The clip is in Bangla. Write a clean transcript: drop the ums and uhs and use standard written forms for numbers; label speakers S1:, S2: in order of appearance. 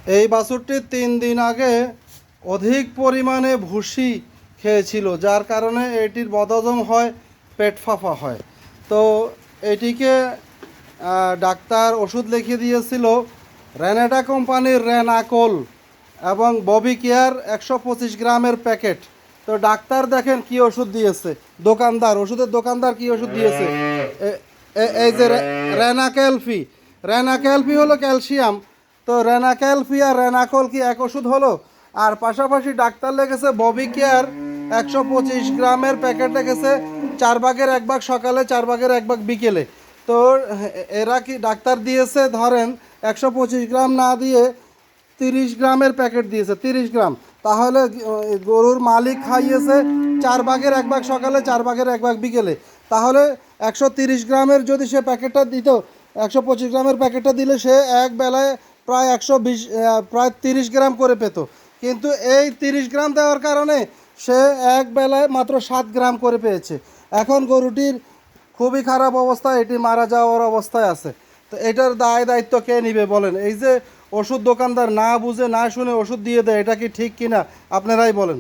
S1: এই বাছুরটি 3 দিন আগে অধিক পরিমাণে ভুসি খেয়েছিল, যার কারণে এটির বদহজম হয়, পেট ফাঁপা হয়। তো এটিকে ডাক্তার ওষুধ লিখে দিয়েছিল রেনেটা কোম্পানির রেনাকোল এবং ববি কেয়ার 125 গ্রামের প্যাকেট। তো ডাক্তার দেখেন কি ওষুধ দিয়েছে, ওষুধের দোকানদার কি ওষুধ দিয়েছে। এই যে রেনাকেলফি, রেনাকেলফি হলো ক্যালসিয়াম। তো রেনাকেলফি আর রেনাকোল কি এক ওষুধ হলো? আর পাশাপাশি ডাক্তার লেগেছে ববি কেয়ার 125 গ্রামের প্যাকেট লেগেছে 4/1 সকালে, 4/1 বিকেলে। তো এরা কি ডাক্তার দিয়েছে ধরেন 125 গ্রাম না দিয়ে 30 গ্রামের প্যাকেট দিয়েছে, 30 গ্রাম। তাহলে গরুর মালিক খাইয়েছে 4/1 সকালে, 4/1 বিকেলে। তাহলে 130 গ্রামের যদি সে প্যাকেটটা দিত, 125 গ্রামের প্যাকেটটা দিলে সে এক বেলায় প্রায় 30 গ্রাম করে পেত। কিন্তু এই 30 গ্রাম দেওয়ার কারণে সে এক বেলায় মাত্র 7 গ্রাম করে পেয়েছে। এখন গরুটির খুবই খারাপ অবস্থা, এটি মারা যাওয়ার অবস্থায় আছে। তো এটার দায় দায়িত্ব কে নিবে বলেন? এই যে ওষুধ দোকানদার না বুঝে না শুনে ওষুধ দিয়ে দেয়, এটা কি ঠিক কিনা আপনারাই বলেন।